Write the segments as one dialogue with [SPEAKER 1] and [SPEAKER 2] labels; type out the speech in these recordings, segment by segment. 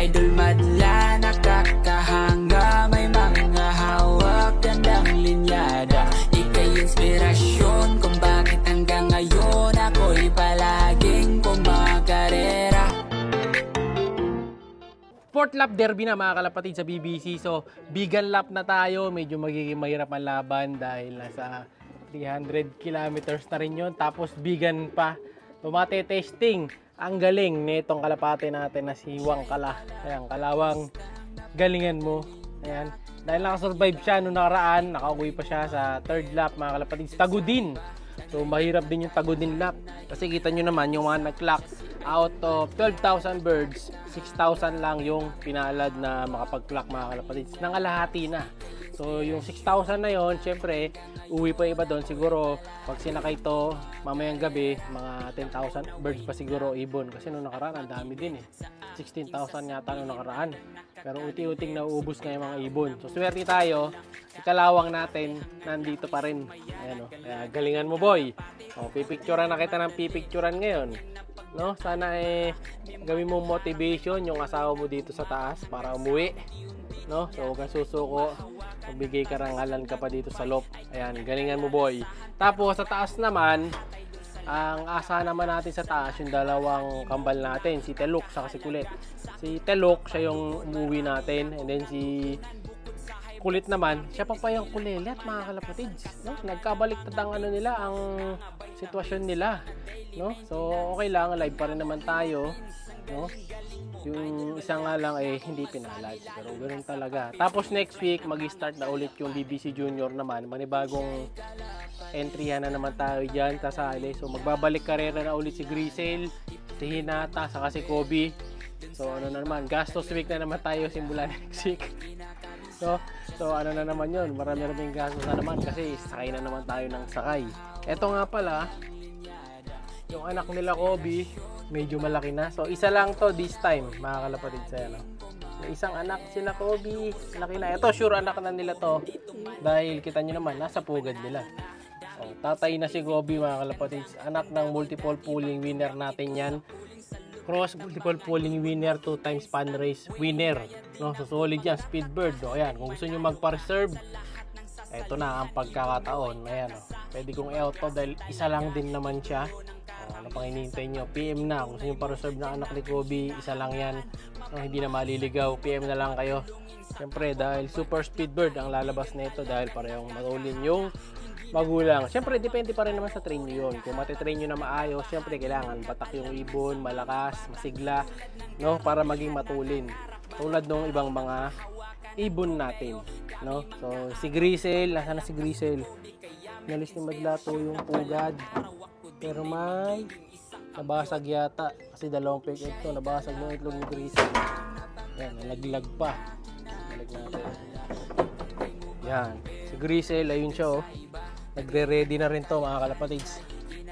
[SPEAKER 1] idol madla, nakakahanga, may mga hawak, gandang linyada. Ika'y inspirasyon kung bakit hanggang ngayon ako'y palaging kumakarera.
[SPEAKER 2] Fourth lap derby na mga kalapatid sa BBC. So, bigan lap na tayo. Medyo magiging mahirap ang laban dahil nasa 300 kilometers na rin yun. Tapos bigan pa. So, testing. Ang galing nitong kalapate natin na si Wang Kala. Ayan, Kalawang, galingan mo. Ayan. Dahil nakasurvive siya noong nakaraan, nakauwi pa siya sa third lap mga kalapatid. Tagudin. So, mahirap din yung Tagudin lap. Kasi kita nyo naman yung mga nag-clock out of 12,000 birds, 6,000 lang yung pinalad na makapag-clock mga kalapatids. Nangalahati na. So, yung 6,000 na yon, syempre, uwi pa iba doon. Siguro, pag sinakay to, mamayang gabi, mga 10,000 birds pa siguro ibon. Kasi nung nakaraan, ang dami din eh. 16,000 yata nung nakaraan. Pero uti-uting nauubos nga yung mga ibon. So, swerte tayo. Si Kalawang natin, nandito pa rin. Ayan o. Kaya, galingan mo, boy. O, pipicturan na kita ng pipicturan ngayon. No? Sana gawin mo motivation yung asawa mo dito sa taas para umuwi. No? So, huwag kang susuko. Magbigay karangalan ka pa dito sa loob. Ayan, galingan mo, boy. Tapos, sa taas naman, ang asa naman natin sa taas, yung dalawang kambal natin, si Telok sa si Kulit. Si Telok, siya yung umuwi natin. And then si Kulit naman, siya pa yung kulilit mga kalapatids. No? Nagkabaliktad ang ano nila, ang sitwasyon nila. No? So okay lang, live pa rin naman tayo. No? Yung isa nga lang hindi pinalad. Pero ganoon talaga. Tapos next week, mag-start na ulit yung BBC Junior naman. Manibagong entry na naman tayo dyan, kasali. So magbabalik karera na ulit si Grisel, si Hinata, saka si Kobe. So ano na naman, gastos week na naman tayo simula next week. So ano na naman yun, marami gastos na naman kasi sakay na naman tayo ng sakay. Eto nga pala, yung anak nila Kobe, medyo malaki na. So isa lang to this time, mga kalapatid sa ano. May isang anak sila Kobe, malaki na. Ito sure anak na nila to dahil kita nyo naman, nasa pugad nila. So tatay na si Kobe mga kalapatid, anak ng multiple pooling winner natin yan. Cross multiple pooling winner, 2 times pan race winner. No, so solid yan, Speedbird. No, ayan, kung gusto niyo magpa-reserve, ito na ang pagkakataon. Ayan, no. Pwede kong i-auto dahil isa lang din naman siya. Ano pang hinihintay nyo? PM na. Kung gusto niyo pa-reserve ng anak ni Kobe, isa lang yan. So, hindi na maliligaw. PM na lang kayo. Siyempre, dahil Super Speedbird ang lalabas nito dahil parehong matulin yung magulang. Siyempre, depende pa rin naman sa train nyo yun. Kung matitrain nyo na maayos, siyempre, kailangan batak yung ibon, malakas, masigla, no? Para maging matulin. Tulad ng ibang mga ibon natin, no? So, si Grisel, nasaan na si Grisel? Nalis ni Madlato yung pugad. Pero may nabasag yata. Kasi dalawang peg ito, nabasag yung itlog ni Grisel. Yan, nalaglag pa. Nalag natin. Yan, si Grisel, ayun siya, oh. Nagre-ready na rin to mga kalapatids.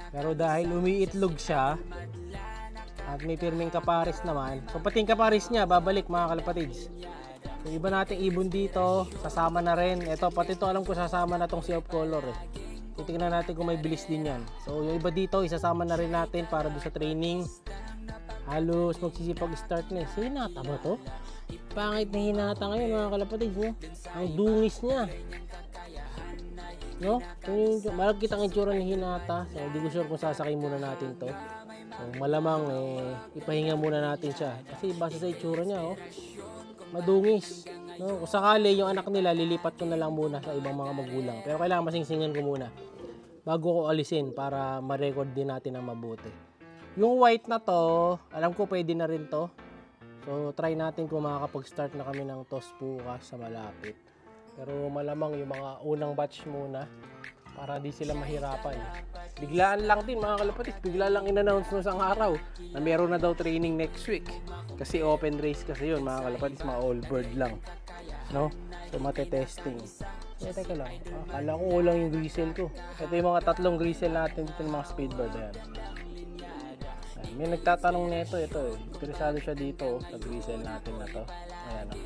[SPEAKER 2] Pero dahil umiitlog siya at may pirming kaparis naman, so pati yung kaparis niya babalik mga kalapatids. Yung iba nating ibon dito sasama na rin. Ito pati to alam ko sasama na tong sea of color eh. Titingnan natin kung may bilis din yan. So yung iba dito isasama na rin natin para doon sa training. Halos magsisipag start na eh. Si Hinata ba to? Pangit na Hinata ngayon mga kalapatids, no? Ang dungis niya, no? Malaki kitang itsura ni Hinata. So hindi ko sure kung sasakay muna natin to. So malamang ipahinga muna natin siya. Kasi base sa itsura niya, oh, madungis, no? Kung sakali yung anak nila, lilipat ko na lang muna sa ibang mga magulang. Pero kailangan masingsingan ko muna bago ko alisin para ma-record din natin ang mabuti. Yung white na to, alam ko pwede na rin to. So try natin kung makakapag-start na kami ng toss bukas sa malapit. Pero malamang yung mga unang batch muna para di sila mahirapan. Biglaan lang din mga kalapatid, bigla lang in-announce no isang araw na meron na daw training next week. Kasi open race kasi yun mga kalapatid, mga all bird lang, no? So mate-testing. Teka lang, akala ko ulang yung Grisel ko. Ito yung mga tatlong Grisel natin dito ng mga Speedbird. Ayan. May nagtatanong nito, ito eh. Interesado siya dito sa Grisel natin na to. Ayan o.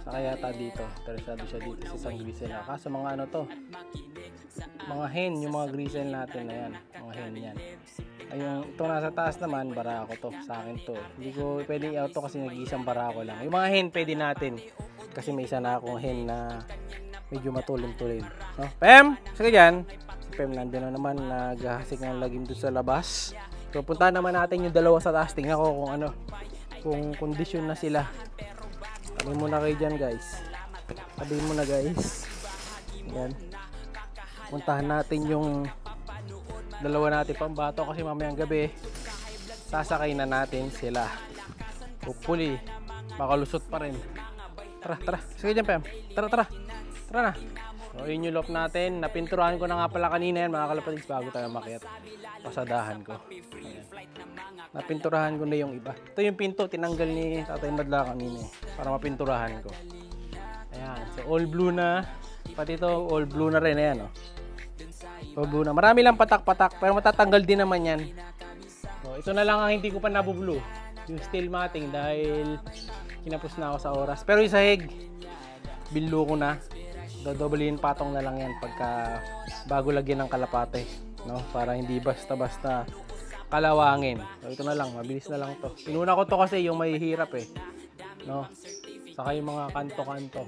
[SPEAKER 2] Saka yata dito, interesado siya dito sa isang Grisel na. Kaso mga ano to, mga hen, yung mga Grisel natin na yan, mga hen yan. Ayun, ito nasa taas naman, barako to. Sa akin to. Hindi ko pwedeng i-out to kasi nag-iisang barako lang. Yung mga hen, pwede natin. Kasi may isa na akong hen na medyo matulin-tulin. No? Pem! Sige dyan. Si Pem nandun na naman, naghahasik ng lagim doon sa labas. So, puntahan naman natin yung dalawa sa taas. Tingnan ko kung ano, kung kondisyon na sila. Tabi muna kayo dyan, guys. Tabi muna, guys. Yan. Puntahan natin yung dalawa natin pambato kasi mamayang gabi sasakay na natin sila. Hopefully makalusot pa rin. Tara. Sige dyan, Pem. Tara na. So yun yung loop natin. Napinturahan ko na nga pala kanina yan mga kalapatids bago tayo makiat. Pasadahan ko. Ayan. Napinturahan ko na yung iba. Ito yung pinto tinanggal ni Tatay Madla kanina para mapinturahan ko. Ayan. So all blue na. Pati ito all blue na rin. Ayan, oh. All blue na. Marami lang patak-patak pero matatanggal din naman yan. So ito na lang ang hindi ko pa nabublue. Yung steel matting dahil kinapos na ako sa oras. Pero yung sahig binlo ko na. Dodoblihin patong na lang yan pagka bago lagyan ng kalapate, no? Para hindi basta-basta kalawangin. So ito na lang, mabilis na lang to. Inuna ko to kasi yung may hirap no? Saka yung mga kanto-kanto.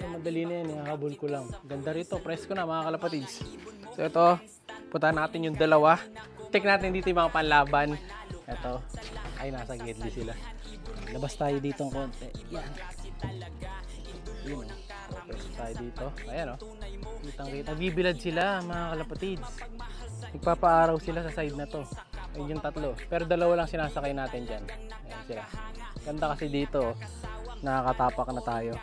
[SPEAKER 2] Madali na yan, habol ko lang. Ganda rito, presko na mga kalapatids. So ito, puntahan natin yung dalawa. Check natin dito yung mga panlaban. Ito, ay nasa gidli sila. Labas tayo dito ng konti. Yan. Yun, labas tayo dito. Ayan, oh. Kitang-kita. Bibilad sila mga kalapatids. Nagpapaaraw sila sa side na to. Ayun yung tatlo. Pero dalawa lang sinasakay natin dyan. Ayan sila. Ganda kasi dito, nakakatapak na tayo.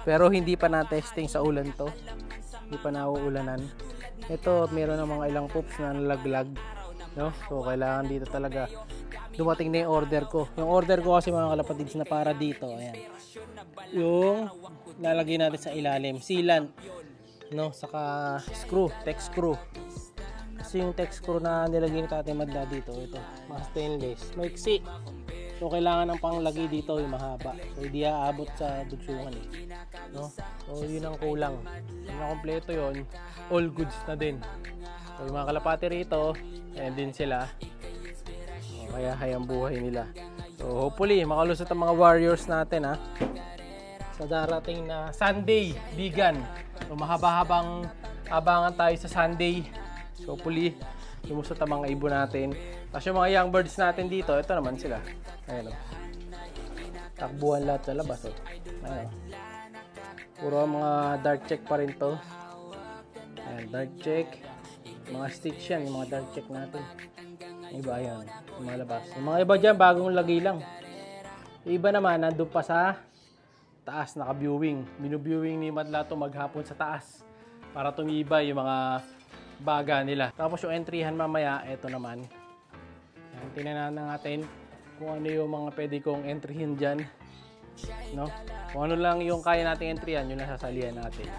[SPEAKER 2] Pero hindi pa na-testing sa ulan to. Hindi pa nauulanan. Ito, meron ng mga ilang poops na nalaglag, no? So, kailangan dito talaga dumating na yung order ko. Yung order ko kasi mga kalapatids na para dito. Ayan. Yung lalagay natin sa ilalim. Sealant, no? Saka screw, tech screw. Kasi yung tech screw na nilagay ni Tatay Madla dito, ito, mga stainless. Maiksi. So, kailangan ng panglagay dito yung mahaba. So, hindi aabot sa dugsungan no? So, yun ang kulang. Kung nakompleto yun, all goods na din. So, yung mga kalapati rito, ayan din sila. So, kaya hayang buhay nila. So, hopefully, makalusot ang mga warriors natin, sa darating na Sunday, vegan. So, mahaba-habang abangan tayo sa Sunday. So, hopefully, lumusot ang mga ibon natin. Tapos yung mga young birds natin dito, ito naman sila. Ayan, takbuhan lahat sa labas. Ayan, puro mga dark check pa rin to. Ayan, dark check. Mga stitch yan, yung mga dark check natin. Yung iba, ayan, yung mga labas. Yung mga iba dyan, bagong lagay lang. Yung iba naman, nandun pa sa taas, naka-viewing. Binu-viewing ni Madla to maghapon sa taas para tumiba yung mga baga nila. Tapos yung entryhan mamaya, eto naman. Ayan, tingnan natin kung ano yung mga pwede kong entryhin dyan, no? Kung ano lang yung kaya nating entryhan, yung nasasalihan natin.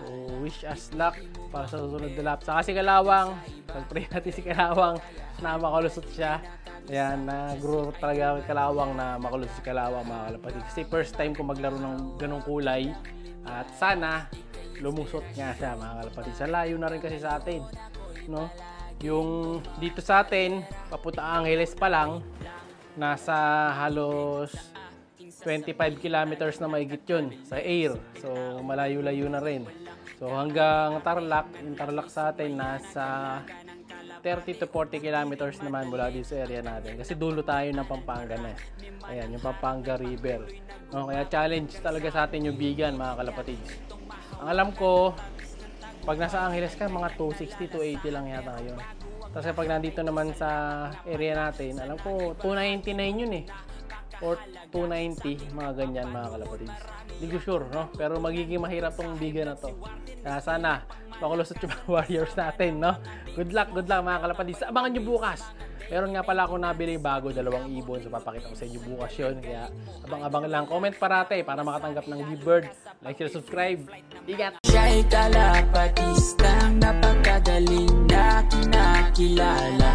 [SPEAKER 2] So, wish us luck para sa susunod na lap. Saka si Kalawang, pag-pray natin si Kalawang na makalusot siya. Ayan, nag-grow talaga si Kalawang na makalusot si Kalawang, mga kalapatid. Kasi first time ko maglaro ng ganong kulay. At sana lumusot nga siya, mga kalapatid. Sa layo na rin kasi sa atin, no? Yung dito sa atin, papunta Angeles pa lang, nasa halos 25 kilometers na mahigit yun sa air. So, malayo-layo na rin. So, hanggang Tarlac, yung Tarlac sa atin, nasa 30 to 40 kilometers naman mula dito sa area natin. Kasi dulo tayo ng Pampanga na. Ayan, yung Pampanga River. No, kaya challenge talaga sa atin yung vegan, mga kalapatids. Ang alam ko, pag nasa Angeles ka, mga 260 to 80 lang yata yun. Tapos pag nandito naman sa area natin, alam ko 299 yun or 290, mga ganyan, mga kalapatids. Hindi ko sure, no? Pero magiging mahirap tong vegan na to. Kaya sana makulusot yung mga warriors natin, no? Good luck mga kalapatids. Abangan nyo bukas. Meron nga pala akong nabili bago, 2 ibon. So papakita ko sa inyo bukas yun. Kaya abang-abang lang. Comment parate para makatanggap ng gift bird. Like, share, subscribe. Ingat!
[SPEAKER 1] Siya'y kalapatistang napakadaling na kinakilala.